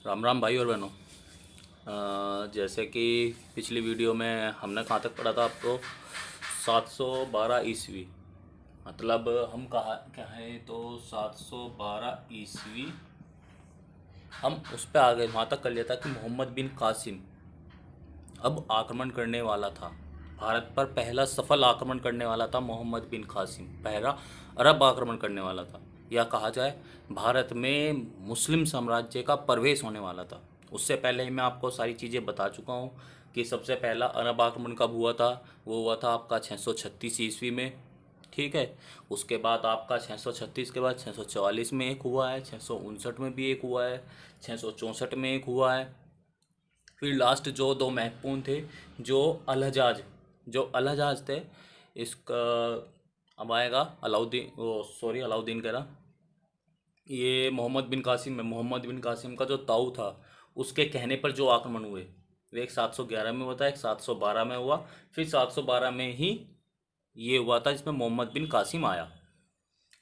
राम राम भाई और बहनों। जैसे कि पिछली वीडियो में हमने कहाँ तक पढ़ा था आपको 712 ईस्वी। मतलब हम कहा कहें तो 712 ईस्वी हम उस पर आ गए, वहाँ तक कर लिया था कि मोहम्मद बिन कासिम अब आक्रमण करने वाला था। भारत पर पहला सफल आक्रमण करने वाला था मोहम्मद बिन कासिम, पहला अरब आक्रमण करने वाला था, या कहा जाए भारत में मुस्लिम साम्राज्य का प्रवेश होने वाला था। उससे पहले ही मैं आपको सारी चीज़ें बता चुका हूँ कि सबसे पहला अरब आक्रमण कब हुआ था। वो हुआ था आपका 636 ईस्वी में। ठीक है। उसके बाद आपका 636 के बाद 644 में एक हुआ है, 659 में भी एक हुआ है, 664 में एक हुआ है। फिर लास्ट जो दो महत्वपूर्ण थे, जो अलहजाज जो अलहजाज थे, इसका अब आएगा अलाउद्दीन, ओ सॉरी अलाउद्दीन कह रहा, ये मोहम्मद बिन कासिम में मोहम्मद बिन कासिम का जो ताऊ था उसके कहने पर जो आक्रमण हुए वो एक 711 में हुआ था, एक 712 में हुआ, फिर 712 में ही ये हुआ था जिसमें मोहम्मद बिन कासिम आया।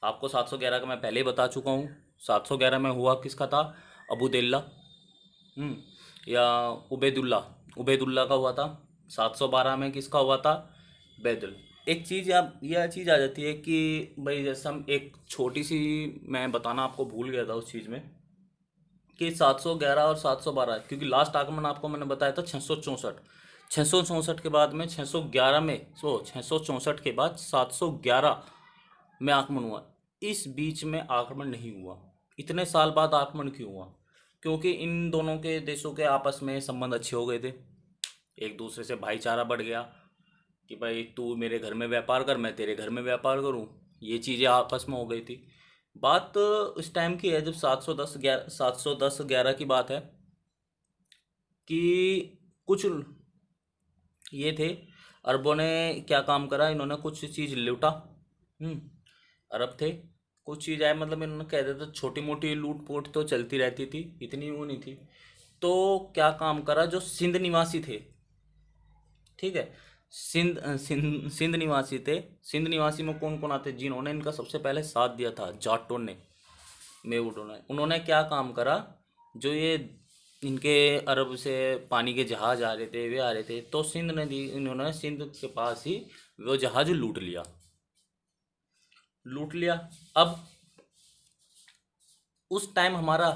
आपको 711 का मैं पहले ही बता चुका हूँ। 711 में हुआ किसका था? अबूदिल्ला, या उबैदुल्ला, उबैदुल्ला का हुआ था। 712 में किसका हुआ था? बैदल। एक चीज़ आप यह चीज़ आ जाती है कि भाई जैसे हम एक छोटी सी, मैं बताना आपको भूल गया था उस चीज़ में, कि 711 और 712, क्योंकि लास्ट आक्रमण आपको मैंने बताया था 664। 664 के बाद में 611 में, 664 के बाद 711 में आक्रमण हुआ। इस बीच में आक्रमण नहीं हुआ। इतने साल बाद आक्रमण क्यों हुआ? क्योंकि इन दोनों के देशों के आपस में संबंध अच्छे हो गए थे, एक दूसरे से भाईचारा बढ़ गया कि भाई तू मेरे घर में व्यापार कर, मैं तेरे घर में व्यापार करूं। ये चीज़ें आपस में हो गई थी। बात उस टाइम की है जब 710 11 की बात है कि कुछ ये थे, अरबों ने क्या काम करा, इन्होंने कुछ चीज़ लूटा। अरब थे, कुछ चीज़ आए, मतलब इन्होंने कह देते छोटी मोटी लूट पोट तो चलती रहती थी, इतनी वो नहीं थी। तो क्या काम करा, जो सिंध निवासी थे, ठीक है, सिंध निवासी थे। सिंध निवासी में कौन कौन आते, जिन्होंने इनका सबसे पहले साथ दिया था, जाटों ने, मेवुटों ने, उन्होंने क्या काम करा, जो ये इनके अरब से पानी के जहाज आ रहे थे, वे आ रहे थे, तो सिंध नदी, इन्होंने सिंध के पास ही वो जहाज लूट लिया, लूट लिया। अब उस टाइम हमारा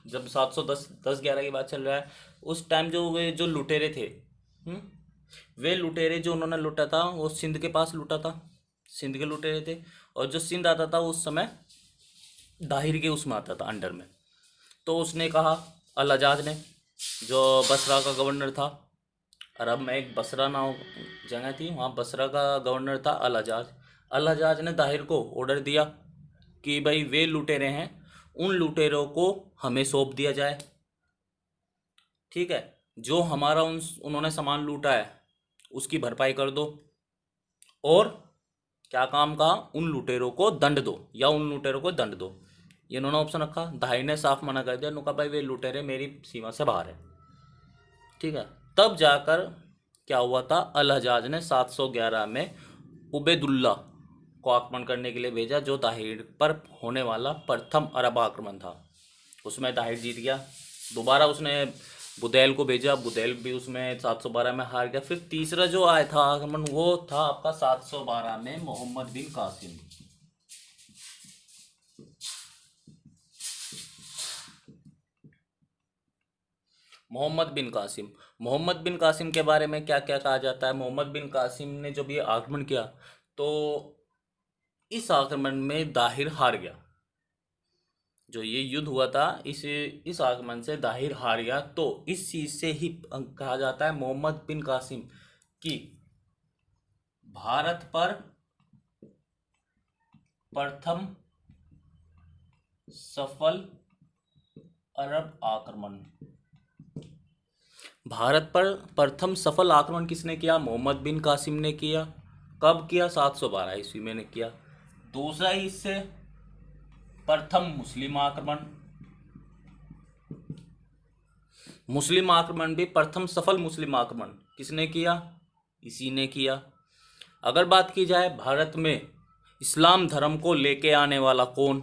जब 710 11 की बात चल रहा है, उस टाइम जो वे जो लुटेरे थे, वे लुटेरे जो उन्होंने लूटा था वो सिंध के पास लूटा था, सिंध के लुटेरे थे। और जो सिंध आता था उस समय दाहिर के उसमें आता था, अंडर में। तो उसने कहा, अल हजाज ने, जो बसरा का गवर्नर था, अरब में एक बसरा नाम जगह थी, वहाँ बसरा का गवर्नर था अल हजाज। अल हजाज ने दाहिर को ऑर्डर दिया कि भाई वे लुटेरे हैं, उन लुटेरों को हमें सौंप दिया जाए। ठीक है, जो हमारा उन्होंने सामान लूटा है उसकी भरपाई कर दो, और क्या काम कहा, उन लुटेरों को दंड दो, या उन लुटेरों को दंड दो। ये इन्होंने ऑप्शन रखा। दाहिर ने साफ मना कर दिया, उन्होंने कहा भाई वे लुटेरे मेरी सीमा से बाहर है। ठीक है, तब जाकर क्या हुआ था, अल हजाज ने 711 में उबैदुल्ला को आक्रमण करने के लिए भेजा, जो दाहिर पर होने वाला प्रथम अरब आक्रमण था। उसमें दाहिर जीत गया। दोबारा उसने बुदैल को भेजा, बुदैल भी उसमें 712 में हार गया। फिर तीसरा जो आया था आक्रमण, वो था आपका 712 में मोहम्मद बिन कासिम। मोहम्मद बिन कासिम, मोहम्मद बिन कासिम के बारे में क्या क्या कहा जाता है। मोहम्मद बिन कासिम ने जब ये आक्रमण किया तो इस आक्रमण में दाहिर हार गया। जो ये युद्ध हुआ था, इस आक्रमण से दाहिर हार गया। तो इस चीज से ही कहा जाता है मोहम्मद बिन कासिम कि भारत पर प्रथम सफल अरब आक्रमण। भारत पर प्रथम सफल आक्रमण किसने किया? मोहम्मद बिन कासिम ने किया। कब किया? 712 ईस्वी में ने किया। दूसरा ही इससे प्रथम मुस्लिम आक्रमण, मुस्लिम आक्रमण भी प्रथम सफल मुस्लिम आक्रमण किसने किया? इसी ने किया। अगर बात की जाए भारत में इस्लाम धर्म को लेके आने वाला कौन,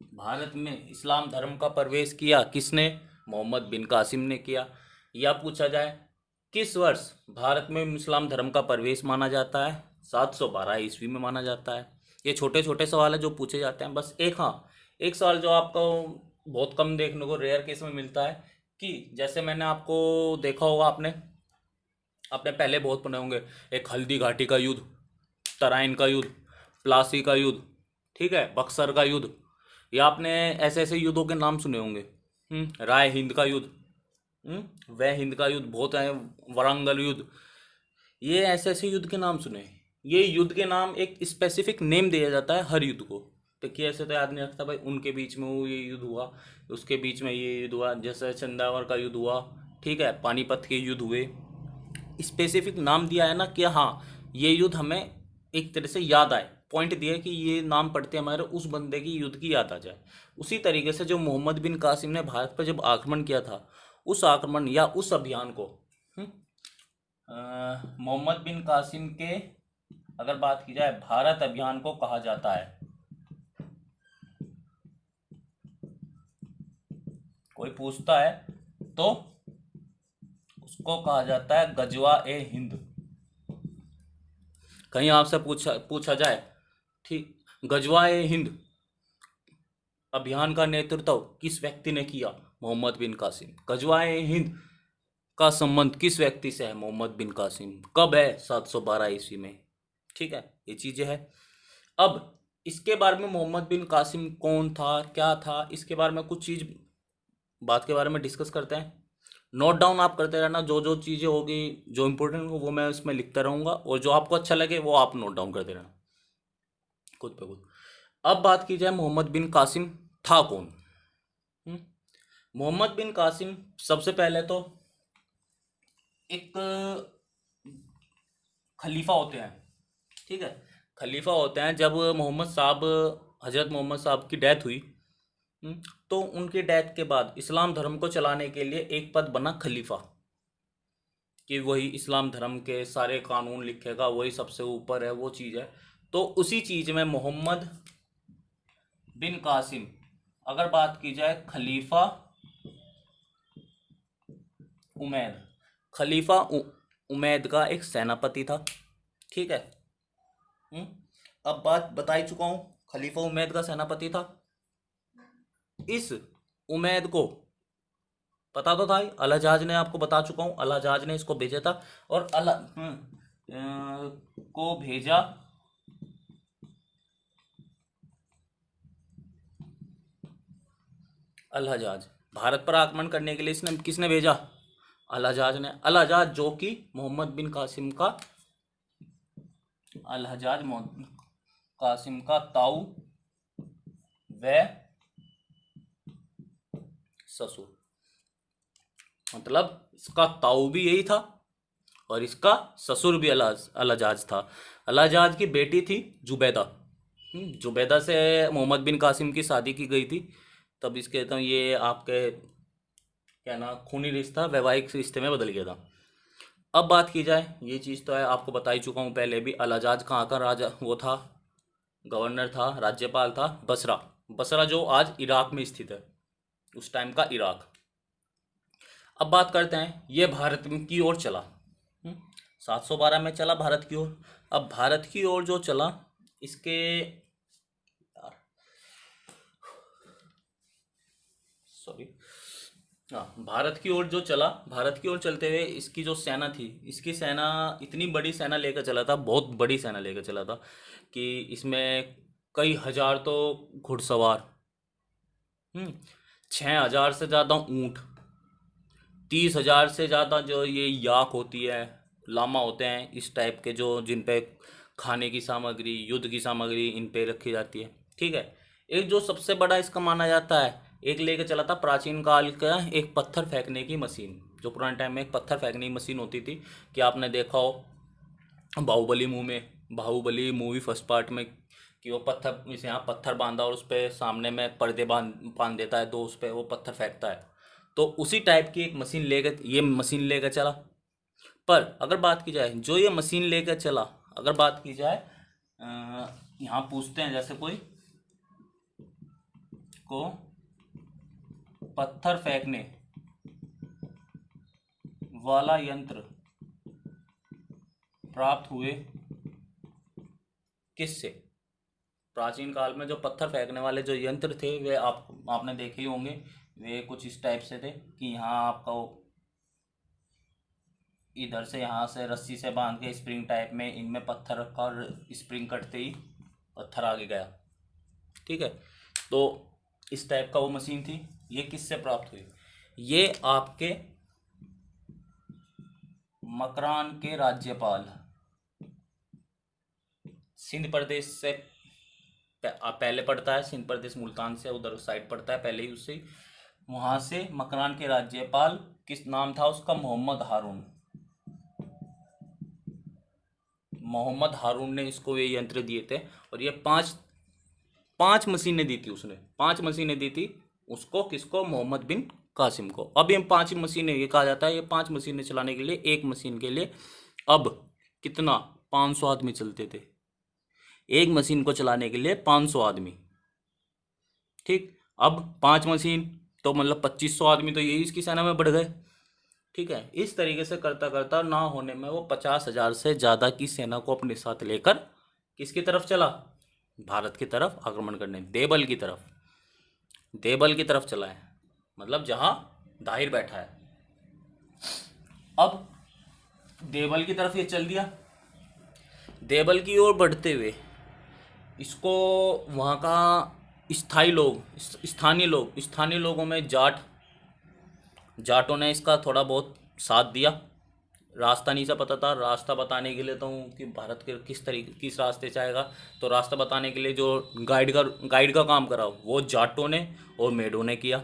भारत में इस्लाम धर्म का प्रवेश किया किसने? मोहम्मद बिन कासिम ने किया। या पूछा जाए किस वर्ष भारत में इस्लाम धर्म का प्रवेश माना जाता है? 712 ईस्वी में माना जाता है। ये छोटे छोटे सवाल है जो पूछे जाते हैं। बस एक, हाँ, एक सवाल जो आपको बहुत कम देखने को रेयर केस में मिलता है कि जैसे मैंने आपको देखा होगा, आपने आपने पहले बहुत पढ़े होंगे, एक हल्दी घाटी का युद्ध, तराइन का युद्ध, प्लासी का युद्ध, ठीक है, बक्सर का युद्ध, या आपने ऐसे ऐसे युद्धों के नाम सुने होंगे। राय हिंद का युद्ध, वह हिंद का युद्ध बहुत है, वारंगल युद्ध, ये ऐसे ऐसे युद्ध के नाम सुने। ये युद्ध के नाम एक स्पेसिफिक नेम दिया जाता है हर युद्ध को। तो कि ऐसे तो याद नहीं रखता भाई उनके बीच में वो ये युद्ध हुआ, उसके बीच में ये युद्ध हुआ, जैसे चंदावर का युद्ध हुआ, ठीक है, पानीपत के युद्ध हुए। स्पेसिफिक नाम दिया है ना कि हाँ ये युद्ध हमें एक तरह से याद आए, पॉइंट दिया है कि ये नाम पढ़ते हमारे उस बंदे की युद्ध की याद आ जाए। उसी तरीके से जो मोहम्मद बिन कासिम ने भारत पर जब आक्रमण किया था, उस आक्रमण या उस अभियान को मोहम्मद बिन कासिम के अगर बात की जाए भारत अभियान को कहा जाता है। कोई पूछता है तो उसको कहा जाता है गजवा ए हिंद। कहीं आपसे पूछा जाए, ठीक, गजवा ए हिंद अभियान का नेतृत्व किस व्यक्ति ने किया? मोहम्मद बिन कासिम। गजवा ए हिंद का संबंध किस व्यक्ति से है? मोहम्मद बिन कासिम। कब है? 712 ईस्वी में। ठीक है, ये चीजें है। अब इसके बारे में मोहम्मद बिन कासिम कौन था, क्या था, इसके बारे में कुछ चीज बात के बारे में डिस्कस करते हैं। नोट डाउन आप करते रहना, जो जो चीज़ें होगी जो इंपॉर्टेंट हो वो मैं इसमें लिखता रहूँगा, और जो आपको अच्छा लगे वो आप नोट डाउन करते रहना खुद पे खुद। अब बात की जाए मोहम्मद बिन कासिम था कौन? मोहम्मद बिन कासिम सबसे पहले तो एक खलीफा होते हैं, ठीक है, खलीफा होते हैं। जब हजरत मोहम्मद साहब की डेथ हुई, तो उनकी डेथ के बाद इस्लाम धर्म को चलाने के लिए एक पद बना खलीफा, कि वही इस्लाम धर्म के सारे कानून लिखेगा, वही सबसे ऊपर है, वो चीज़ है। तो उसी चीज़ में मोहम्मद बिन कासिम, अगर बात की जाए खलीफा उमैद, खलीफा उमैद का एक सेनापति था, ठीक है। अब बात बता ही चुका हूं, खलीफा उमैद का सेनापति था। इस उमैद को पता तो था ही, अलहजाज ने आपको बता चुका हूं, अलहजाज ने इसको भेजा था, और को भेजा अलहजाज भारत पर आक्रमण करने के लिए। इसने किसने भेजा? अलहजाज ने। अलहजाज जो कि मोहम्मद बिन कासिम का, अलहजाज कासिम का ताऊ व ससुर, मतलब इसका ताऊ भी यही था और इसका ससुर भी अलहजाज था। अलहजाज की बेटी थी जुबैदा। जुबैदा से मोहम्मद बिन कासिम की शादी की गई थी। तब इसके तो ये आपके क्या ना खूनी रिश्ता वैवाहिक रिश्ते में बदल गया था। अब बात की जाए, ये चीज़ तो है आपको बता ही चुका हूँ पहले भी, अलहजाज कहाँ का राजा वो था, गवर्नर था, राज्यपाल था, बसरा। बसरा जो आज इराक में स्थित है, उस टाइम का इराक। अब बात करते हैं, ये भारत की ओर चला, 712 में चला भारत की ओर। अब भारत की ओर जो चला, इसके भारत की ओर जो चला, भारत की ओर चलते हुए इसकी जो सेना थी, इसकी सेना इतनी बड़ी सेना लेकर चला था, बहुत बड़ी सेना लेकर चला था, कि इसमें कई हजार तो घुड़सवार, 6,000 से ज़्यादा ऊँट, 30,000 से ज़्यादा जो ये याक होती है, लामा होते हैं इस टाइप के, जो जिन पे खाने की सामग्री, युद्ध की सामग्री इन पे रखी जाती है, ठीक है। एक जो सबसे बड़ा इसका माना जाता है, एक लेके चला था प्राचीन काल का एक पत्थर फेंकने की मशीन। जो पुराने टाइम में एक पत्थर फेंकने की मशीन होती थी, कि आपने देखा हो बाहुबली मूवी फर्स्ट पार्ट में, कि वो पत्थर इसे यहाँ पत्थर बांधा और उस पर सामने में पर्दे बांध देता है, तो उस पर वो पत्थर फेंकता है। तो उसी टाइप की एक मशीन लेकर चला। पर अगर बात की जाए, जो ये मशीन लेकर चला, अगर बात की जाए, यहाँ पूछते हैं जैसे कोई को पत्थर फेंकने वाला यंत्र प्राप्त हुए किससे? प्राचीन काल में जो पत्थर फेंकने वाले जो यंत्र थे वे आपने देखे ही होंगे। वे कुछ इस टाइप से थे कि यहाँ आपका इधर से यहाँ से रस्सी से बांध के स्प्रिंग टाइप में इनमें पत्थर रखा और स्प्रिंग कटते ही पत्थर आगे गया। ठीक है, तो इस टाइप का वो मशीन थी। ये किससे प्राप्त हुई? ये आपके मकरान के राज्यपाल सिंध प्रदेश से पहले पड़ता है। सिंध प्रदेश मुल्तान से उधर साइड पड़ता है पहले ही उससे। वहाँ से मकरान के राज्यपाल, किस नाम था उसका? मोहम्मद हारून। मोहम्मद हारून ने इसको ये यंत्र दिए थे और ये पांच मशीनें दी थी उसने। 5 मशीनें दी थी उसको। किसको? मोहम्मद बिन कासिम को। अब ये 5 मशीनें, ये कहा जाता है ये 5 मशीनें चलाने के लिए, एक मशीन के लिए अब कितना 500 आदमी चलते थे। एक मशीन को चलाने के लिए 500 आदमी। ठीक, अब 5 मशीन तो मतलब 2500 आदमी तो यही इसकी सेना में बढ़ गए। ठीक है, इस तरीके से करता करता ना होने में वो 50,000 से ज़्यादा की सेना को अपने साथ लेकर किसकी तरफ चला? भारत की तरफ आक्रमण करने, देवल की तरफ। देवल की तरफ चला है, मतलब जहां दाहिर बैठा है। अब देवल की तरफ ये चल दिया। देवल की ओर बढ़ते हुए इसको वहाँ का स्थानीय लोगों में जाटों ने इसका थोड़ा बहुत साथ दिया। रास्ता नहीं सा पता था, रास्ता बताने के लिए तो कि भारत के किस रास्ते से आएगा, तो रास्ता बताने के लिए जो गाइड का काम करा वो जाटों ने और मेडों ने किया।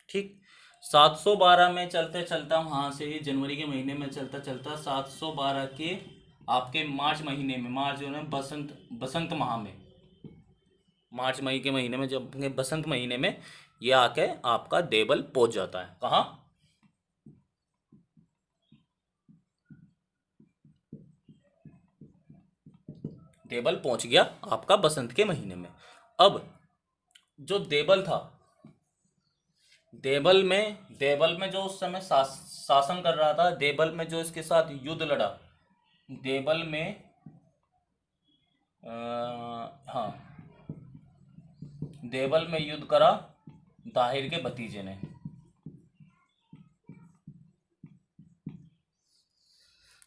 ठीक, 712 में चलते चलता वहाँ से ही जनवरी के महीने में चलता चलता 712 के आपके मार्च महीने में, मार्च जो है बसंत माह में, मार्च मई के महीने में, जब बसंत महीने में ये आके आपका देवल पहुंच जाता है। कहाँ? देवल पहुंच गया आपका बसंत के महीने में। अब जो देवल था, देवल में जो उस समय शासन कर रहा था, देवल में जो इसके साथ युद्ध लड़ा, देवल में हाँ, देवल में युद्ध करा दाहिर के भतीजे ने।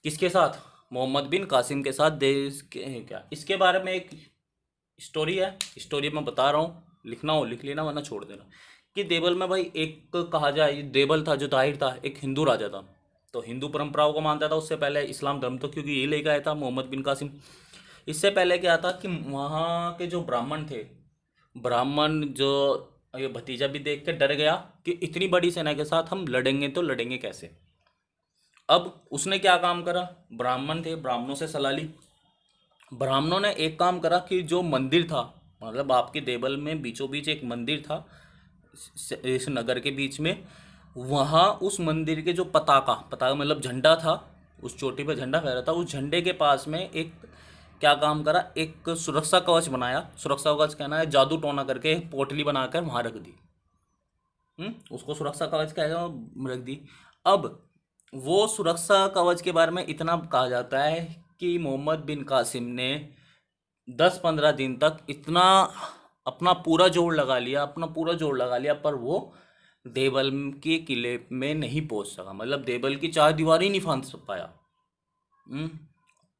किसके साथ? मोहम्मद बिन कासिम के साथ। देश के क्या इसके बारे में एक स्टोरी है, स्टोरी मैं बता रहा हूँ, लिखना हो लिख लेना वरना छोड़ देना। कि देवल में भाई एक कहा जाए, देवल था जो दाहिर था एक हिंदू राजा था, तो हिंदू परंपराओं को मानता था। उससे पहले इस्लाम धर्म तो क्योंकि यही लेकर आया था मोहम्मद बिन कासिम। इससे पहले क्या था कि वहाँ के जो ब्राह्मण थे, ब्राह्मण जो ये भतीजा भी देख के डर गया कि इतनी बड़ी सेना के साथ हम लड़ेंगे तो लड़ेंगे कैसे। अब उसने क्या काम करा? ब्राह्मण थे, ब्राह्मणों से सलाह ली। ब्राह्मणों ने एक काम करा कि जो मंदिर था, मतलब आपके देवल में बीचों बीच एक मंदिर था इस नगर के बीच में, वहाँ उस मंदिर के जो पताका मतलब झंडा था, उस चोटी पे झंडा फहरा था, उस झंडे के पास में एक क्या काम करा, एक सुरक्षा कवच बनाया। सुरक्षा कवच कहना है जादू टोना करके एक पोटली बनाकर वहाँ रख दी। उसको सुरक्षा कवच कहेगा, रख दी। अब वो सुरक्षा कवच के बारे में इतना कहा जाता है कि मोहम्मद बिन कासिम ने 10-15 दिन तक इतना अपना पूरा जोर लगा लिया, पर वो देवल के किले में नहीं पहुंच सका। मतलब देवल की 4 दीवार ही नहीं फांद पाया।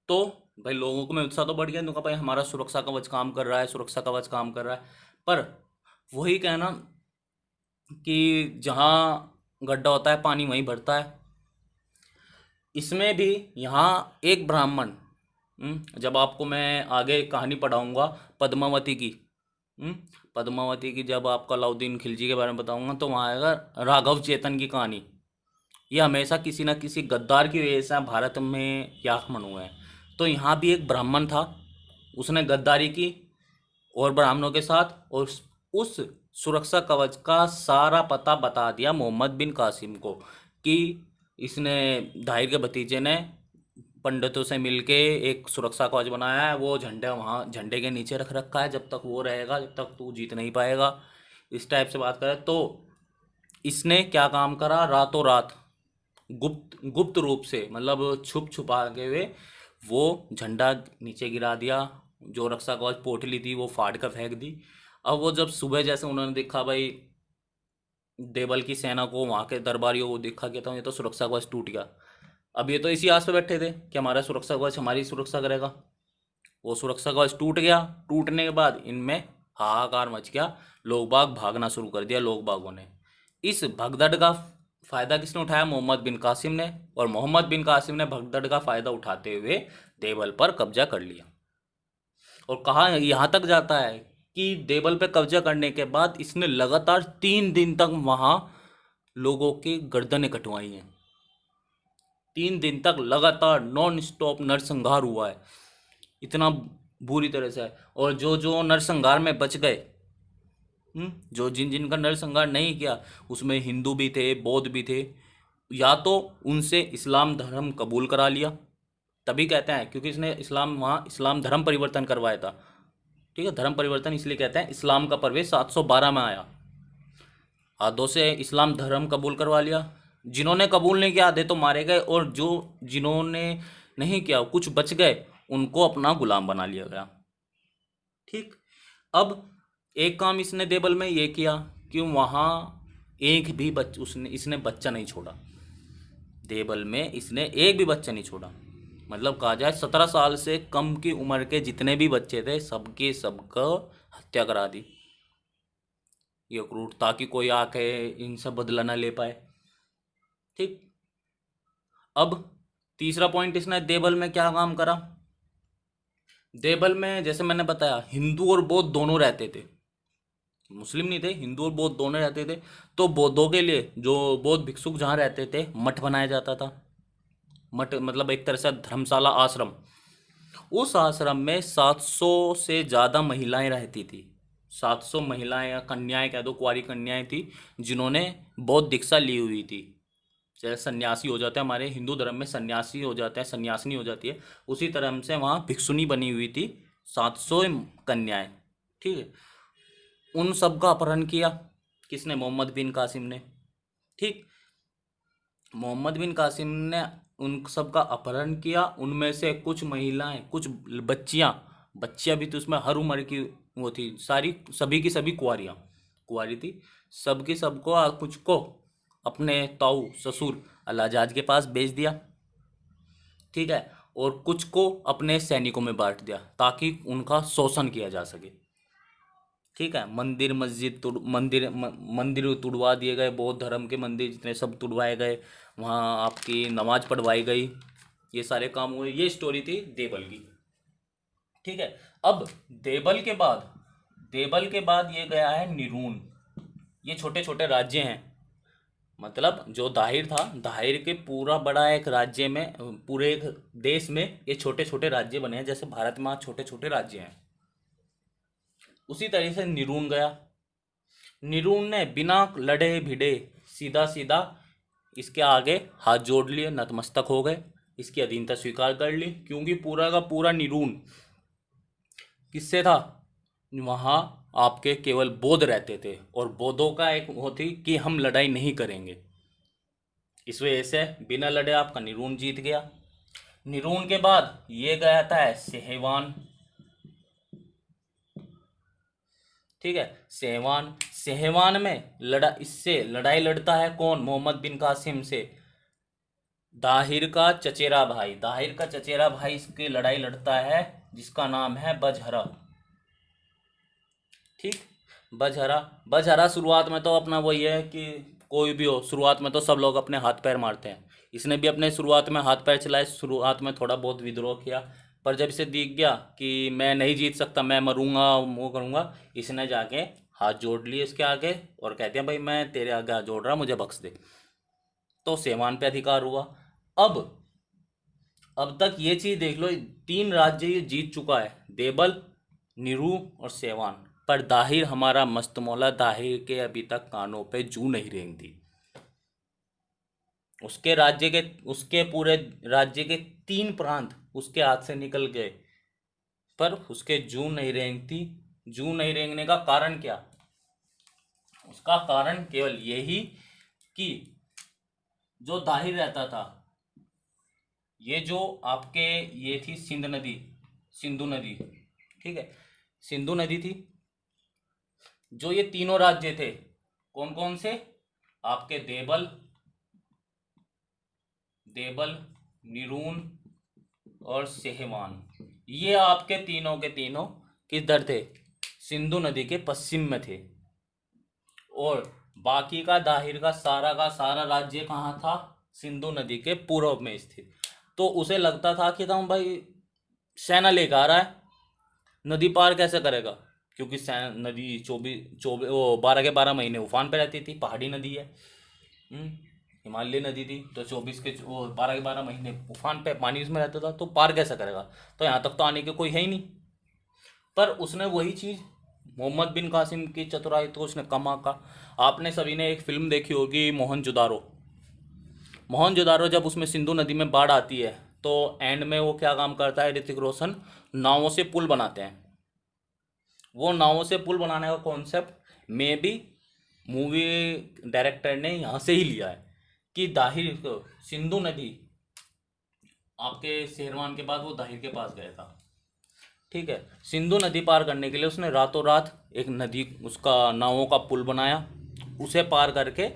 तो भाई लोगों को में उत्साह तो बढ़ गया, उनका भाई हमारा सुरक्षा कवच काम कर रहा है, पर वही कहना कि जहाँ गड्ढा होता है पानी वहीं भरता है। इसमें भी यहाँ एक ब्राह्मण, जब आपको मैं आगे कहानी पढ़ाऊँगा पद्मावती की, जब आपका अलाउद्दीन खिलजी के बारे में बताऊँगा तो वहाँ आएगा राघव चेतन की कहानी। ये हमेशा किसी न किसी गद्दार की वजह से भारत में ये आक्रमण हुए हैं। तो यहाँ भी एक ब्राह्मण था, उसने गद्दारी की और ब्राह्मणों के साथ, और उस सुरक्षा कवच का सारा पता बता दिया मोहम्मद बिन कासिम को कि इसने दाहिर के भतीजे ने पंडितों से मिलके एक सुरक्षा कवच बनाया है, वो झंडे के नीचे रख रखा है, जब तक वो रहेगा जब तक तू जीत नहीं पाएगा। इस टाइप से बात करें तो इसने क्या काम करा, रातों रात गुप्त गुप्त रूप से, मतलब छुप छुपा के हुए वो झंडा नीचे गिरा दिया। जो रक्षा कवच पोटली थी वो फाड़ कर फेंक दी। अब वो जब सुबह जैसे उन्होंने देखा भाई, देवल की सेना को, वहाँ के दरबारियों को देखा, कहता हूँ ये तो सुरक्षा कवच टूट गया। अब ये तो इसी आस पे बैठे थे कि हमारा सुरक्षा कवच हमारी सुरक्षा करेगा। वो सुरक्षा कवच टूट गया। टूटने के बाद इनमें हाहाकार मच गया। लोग बाग भागना शुरू कर दिया लोग बागों ने। इस भगदड़ का फायदा किसने उठाया? मोहम्मद बिन कासिम ने। और मोहम्मद बिन कासिम ने भगदड़ का फायदा उठाते हुए देवल पर कब्जा कर लिया। और कहा, यहाँ तक जाता है कि देवल पे कब्जा करने के बाद इसने लगातार 3 दिन तक वहाँ लोगों की गर्दनें कटवाई हैं। 3 दिन तक लगातार नॉन स्टॉप नरसंहार हुआ है, इतना बुरी तरह से है। और जो जो नरसंहार में बच गए, जो जिन जिनका नरसंहार नहीं किया, उसमें हिंदू भी थे, बौद्ध भी थे। या तो उनसे इस्लाम धर्म कबूल करा लिया, तभी कहते हैं, क्योंकि इसने इस्लाम, वहाँ इस्लाम धर्म परिवर्तन करवाया था। ठीक है, धर्म परिवर्तन इसलिए कहते हैं, इस्लाम का प्रवेश 712 में आया। आधों से इस्लाम धर्म कबूल करवा लिया। जिन्होंने कबूल नहीं किया आधे तो मारे गए, और जो जिन्होंने नहीं किया कुछ बच गए, उनको अपना गुलाम बना लिया गया। ठीक। अब एक काम इसने देवल में ये किया कि वहाँ एक भी इसने बच्चा नहीं छोड़ा। देवल में इसने एक भी बच्चा नहीं छोड़ा। मतलब कहा जाए 17 साल से कम की उम्र के जितने भी बच्चे थे सबके सबका हत्या करा दी, ये क्रूर, ताकि कोई आके इनसे बदला ना ले पाए। ठीक। अब तीसरा पॉइंट, इसने देवल में क्या काम करा? देवल में जैसे मैंने बताया हिंदू और बौद्ध दोनों रहते थे, मुस्लिम नहीं थे, हिंदू और बौद्ध दोनों रहते थे। तो बौद्धों के लिए, जो बौद्ध भिक्षुक जहाँ रहते थे, मठ बनाया जाता था। मठ मतलब एक तरह से धर्मशाला, आश्रम। उस आश्रम में 700 से ज़्यादा महिलाएं रहती थी। 700 महिलाएं या कन्याएं कह दो, कुंवारी कन्याएं थी, जिन्होंने बौद्ध दीक्षा ली हुई थी। जैसे सन्यासी हो जाते हैं हमारे हिंदू धर्म में, सन्यासी हो जाते हैं, सन्यासिनी हो जाती है, उसी तरह से वहाँ भिक्षुनी बनी हुई थी 700 कन्याएं। ठीक है। उन सब का अपहरण किया किसने? मोहम्मद बिन कासिम ने। ठीक। मोहम्मद बिन कासिम ने उन सब का अपहरण किया। उनमें से कुछ महिलाएं, कुछ बच्चियां भी थी उसमें, हर उम्र की वो थी, सारी सभी की सभी कुंवारी थी। सबकी सबको कुछ को अपने ताऊ ससुर अलाजाद के पास भेज दिया। ठीक है। और कुछ को अपने सैनिकों में बांट दिया ताकि उनका शोषण किया जा सके। ठीक है। मंदिर मस्जिद मंदिर तुड़वा दिए गए, बौद्ध धर्म के मंदिर जितने सब तुड़वाए गए, वहाँ आपकी नमाज पढ़वाई गई, ये सारे काम हुए। ये स्टोरी थी देवल की। ठीक है। अब देवल के बाद ये गया है निरून। ये छोटे छोटे राज्य हैं, मतलब जो दाहिर था, दाहिर के पूरा बड़ा एक राज्य में, पूरे एक देश में ये छोटे छोटे राज्य बने हैं, जैसे भारत में छोटे छोटे राज्य हैं, उसी तरह से निरून गया। निरून ने बिना लड़े भिड़े सीधा सीधा इसके आगे हाथ जोड़ लिए, नतमस्तक हो गए, इसकी अधीनता स्वीकार कर ली। क्योंकि पूरा का पूरा निरून किससे था? वहाँ आपके केवल बौद्ध रहते थे, और बौद्धों का एक वो थी कि हम लड़ाई नहीं करेंगे। इस वजह से बिना लड़े आपका निरून जीत गया। निरून के बाद ये गया था सेहवान। ठीक है। सेहवान में इससे लड़ाई लड़ता है कौन? मोहम्मद बिन कासिम से दाहिर का चचेरा भाई इसकी लड़ाई लड़ता है, जिसका नाम है बजहरा। ठीक। बजहरा शुरुआत में तो अपना वही है कि कोई भी हो, शुरुआत में तो सब लोग अपने हाथ पैर मारते हैं। इसने भी अपने शुरुआत में हाथ पैर चलाए, शुरुआत में थोड़ा बहुत विद्रोह किया, पर जब इसे दिख गया कि मैं नहीं जीत सकता, मैं मरूंगा, वो करूंगा, इसने जाके हाथ जोड़ लिए इसके आगे और कहते हैं भाई मैं तेरे आगे हाथ जोड़ रहा, मुझे बख्श दे। तो सेवान पे अधिकार हुआ। अब तक ये चीज देख लो, 3 राज्य ये जीत चुका है, देवल, निरू और सेवान। पर दाहिर, हमारा मस्त मौला दाहिर के अभी तक कानों पे जू नहीं रेंगती। उसके पूरे राज्य के 3 प्रांत उसके हाथ से निकल गए, पर उसके जू नहीं रेंगती। जू नहीं रेंगने का कारण क्या? उसका कारण केवल यही कि जो दाहिर रहता था, ये जो आपके ये थी सिंध नदी, सिंधु नदी, ठीक है, सिंधु नदी थी। जो ये तीनों राज्य थे, कौन कौन से, आपके देबल, देबल, निरून और सेहवान, ये आपके तीनों के तीनों किधर थे, सिंधु नदी के पश्चिम में थे। और बाकी का सारा राज्य कहाँ था, सिंधु नदी के पूर्व में स्थित। तो उसे लगता था कि तुम भाई सेना लेकर आ रहा है, नदी पार कैसे करेगा, क्योंकि नदी 12 के 12 महीने उफान पे रहती थी, पहाड़ी नदी है, हिमालय नदी थी, तो 12 के 12 महीने उफान पे पानी उसमें रहता था, तो पार कैसे करेगा, तो यहाँ तक तो आने के कोई है ही नहीं। पर उसने वही चीज़, मोहम्मद बिन कासिम की चतुराई तो उसने कमा का। आपने सभी ने एक फिल्म देखी होगी मोहनजोदारो। मोहनजोदारो जब उसमें सिंधु नदी में बाढ़ आती है, तो एंड में वो क्या काम करता है, ऋतिक रोशन नावों से पुल बनाते हैं। वो नावों से पुल बनाने का कॉन्सेप्ट में भी मूवी डायरेक्टर ने यहाँ से ही लिया है कि दाहिर सिंधु नदी आपके शेरवान के बाद वो दाहिर के पास गया था, ठीक है। सिंधु नदी पार करने के लिए उसने रातों रात एक नदी, उसका नावों का पुल बनाया, उसे पार करके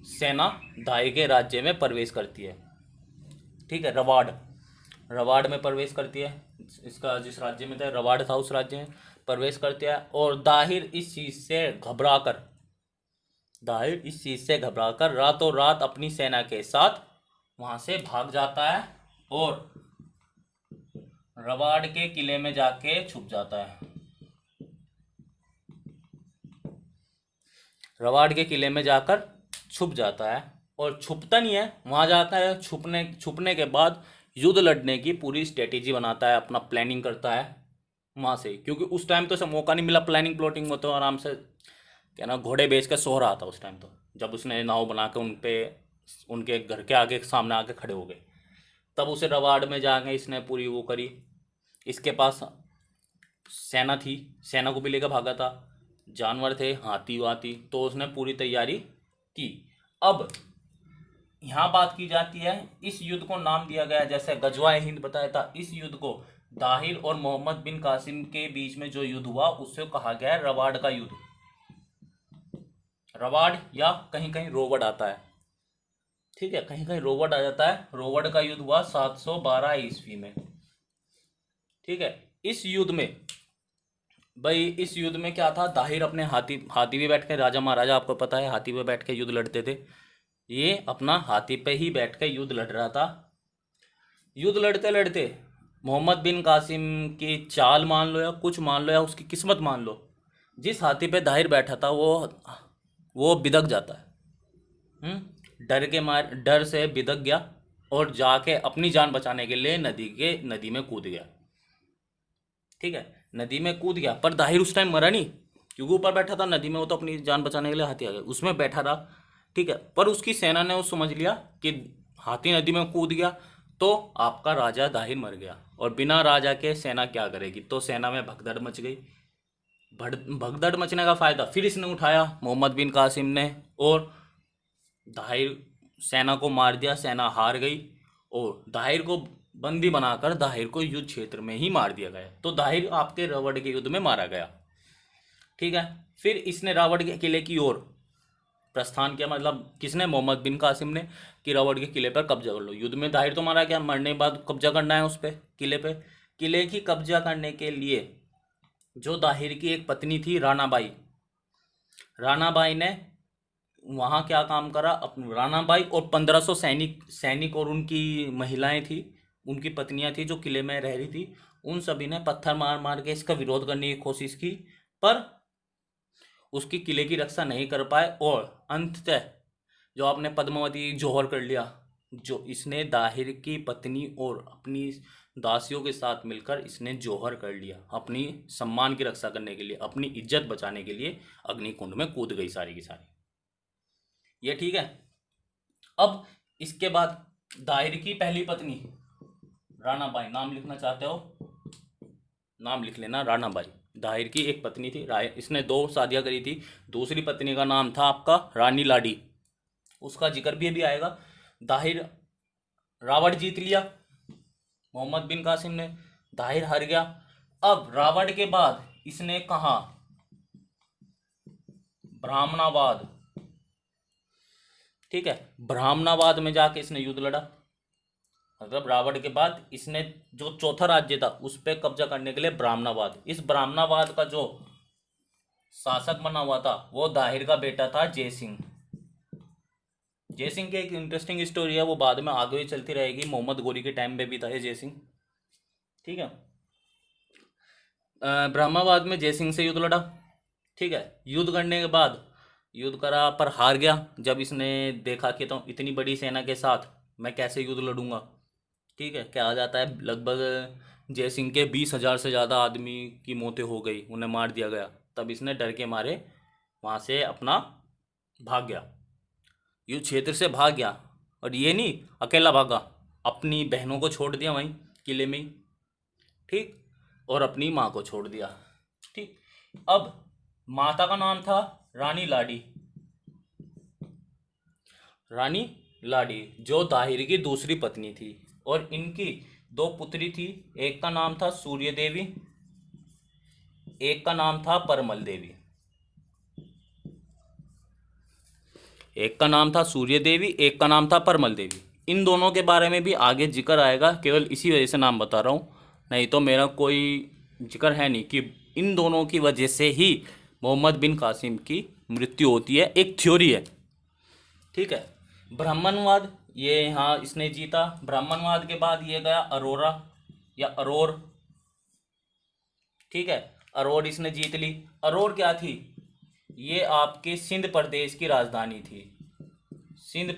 सेना दाहिर के राज्य में प्रवेश करती है, ठीक है। रवाड़, रवाड़ में प्रवेश करती है, इसका जिस राज्य में था रवाड़ था उस राज्य में प्रवेश करती है। और दाहिर इस चीज़ से घबराकर, दाहिर इस चीज़ से घबराकर रातों रात अपनी सेना के साथ वहाँ से भाग जाता है और रवाड़ के किले में जाके छुप जाता है। रवाड़ के किले में जाकर छुप जाता है, और छुपता नहीं है, वहाँ जाता है, छुपने के बाद युद्ध लड़ने की पूरी स्ट्रेटेजी बनाता है, अपना प्लानिंग करता है वहाँ से, क्योंकि उस टाइम तो ऐसा मौका नहीं मिला प्लानिंग प्लॉटिंग में, तो आराम से क्या ना घोड़े बेच के सो रहा था उस टाइम, तो जब उसने नाव बना के उन पे उनके घर के आगे सामने आके खड़े हो गए, तब उसे रवाड़ में जाके इसने पूरी वो करी। इसके पास सेना थी, सेना को भी लेकर भागा था, जानवर थे, हाथी वाथी, तो उसने पूरी तैयारी की। अब यहाँ बात की जाती है, इस युद्ध को नाम दिया गया, जैसे गजवाए हिंद बताया था, इस युद्ध को दाहिर और मोहम्मद बिन कासिम के बीच में जो युद्ध हुआ उससे कहा गया है रवाड़ का युद्ध। रवाड़ या कहीं कहीं रोवड़ आता है, ठीक है, कहीं कहीं रोवड़ आ जाता है। रोवड़ का युद्ध हुआ 712 ईस्वी में, ठीक है। इस युद्ध में भाई, इस युद्ध में क्या था, दाहिर अपने हाथी हाथी पे बैठ के, राजा महाराजा आपको पता है हाथी पे बैठ के युद्ध लड़ते थे, ये अपना हाथी पे ही बैठ के युद्ध लड़ रहा था। युद्ध लड़ते लड़ते मोहम्मद बिन कासिम की चाल मान लो या कुछ मान लो या उसकी किस्मत मान लो, जिस हाथी पे दाहिर बैठा था वो बिदक जाता है, डर से बिदक गया और जाके अपनी जान बचाने के लिए नदी में कूद गया, ठीक है, नदी में कूद गया। पर दाहिर उस टाइम मरा नहीं, क्योंकि ऊपर बैठा था नदी में, वो तो अपनी जान बचाने के लिए हाथी आ गया उसमें बैठा रहा, ठीक है। पर उसकी सेना ने वो समझ लिया कि हाथी नदी में कूद गया तो आपका राजा दाहिर मर गया, और बिना राजा के सेना क्या करेगी, तो सेना में भगदड़ मच गई। भगदड़ मचने का फायदा फिर इसने उठाया मोहम्मद बिन कासिम ने, और दाहिर सेना को मार दिया, सेना हार गई, और दाहिर को बंदी बनाकर दाहिर को युद्ध क्षेत्र में ही मार दिया गया। तो दाहिर आपके रावड़ के युद्ध में मारा गया, ठीक है। फिर इसने रावड़ के किले की ओर प्रस्थान किया, मतलब किसने, मोहम्मद बिन कासिम ने, कि रावड़ के किले पर कब्जा कर लो। युद्ध में दाहिर तो मारा गया, मरने के बाद कब्जा करना है उस पर, किले पे। किले की कब्जा करने के लिए जो दाहिर की एक पत्नी थी रानाबाई, रानाबाई ने वहाँ क्या काम करा, रानाबाई और 1500 सैनिक और उनकी महिलाएं थी, उनकी पत्नियां थी जो किले में रह रही थी, उन सभी ने पत्थर मार मार के इसका विरोध करने की कोशिश की, पर उसकी किले की रक्षा नहीं कर पाए, और अंततः जो आपने पद्मावती जौहर कर लिया, जो इसने दाहिर की पत्नी और अपनी दासियों के साथ मिलकर इसने जौहर कर लिया, अपनी सम्मान की रक्षा करने के लिए, अपनी इज्जत बचाने के लिए अग्निकुंड में कूद गई सारी की सारी, ये ठीक है। अब इसके बाद दाहिर की पहली पत्नी रानाबाई, नाम लिखना चाहते हो, नाम लिख लेना, रानाबाई, दाहिर की एक पत्नी थी, इसने 2 शादियां करी थी। दूसरी पत्नी का नाम था आपका रानी लाडी, उसका जिक्र भी अभी आएगा। दाहिर रावण जीत लिया मोहम्मद बिन कासिम ने, दाहिर हार गया। अब रावण के बाद इसने कहा ब्राह्मणाबाद, ठीक है, ब्राह्मणाबाद में जाके इसने युद्ध लड़ा। मतलब रावण के बाद इसने जो चौथा राज्य था उस पर कब्जा करने के लिए ब्राह्मणाबाद, इस ब्राह्मणाबाद का जो शासक बना हुआ था वो दाहिर का बेटा था जय सिंह। जय सिंह की एक इंटरेस्टिंग स्टोरी है, वो बाद में आगे भी चलती रहेगी। मोहम्मद गोरी के टाइम पे भी था ये जय सिंह, ठीक है। ब्रह्माबाद में जय सिंह से युद्ध लड़ा, ठीक है। युद्ध करने के बाद युद्ध करा पर हार गया। जब इसने देखा कि तो इतनी बड़ी सेना के साथ मैं कैसे युद्ध लड़ूंगा, ठीक है, क्या आ जाता है, लगभग जय सिंह के 20,000 से ज़्यादा आदमी की मौतें हो गई, उन्हें मार दिया गया। तब इसने डर के मारे वहाँ से अपना भाग गया, युद्ध क्षेत्र से भाग गया। और ये नहीं अकेला भागा, अपनी बहनों को छोड़ दिया वहीं किले में ही, ठीक, और अपनी माँ को छोड़ दिया, ठीक। अब माता का नाम था रानी लाडी, रानी लाडी जो दाहिर की दूसरी पत्नी थी। और इनकी दो पुत्री थी, एक का नाम था सूर्य देवी, एक का नाम था परमल देवी। एक का नाम था सूर्य देवी, एक का नाम था परमल देवी। इन दोनों के बारे में भी आगे जिक्र आएगा, केवल इसी वजह से नाम बता रहा हूँ, नहीं तो मेरा कोई जिक्र है नहीं कि इन दोनों की वजह से ही मोहम्मद बिन कासिम की मृत्यु होती है, एक थ्योरी है, ठीक है। ब्राह्मणवाद ये यहाँ इसने जीता। ब्राह्मणवाद के बाद ये गया अरोरा या अरोर, ठीक है, अरोर इसने जीत ली। अरोर क्या थी, ये आपके सिंध प्रदेश की राजधानी थी। सिंध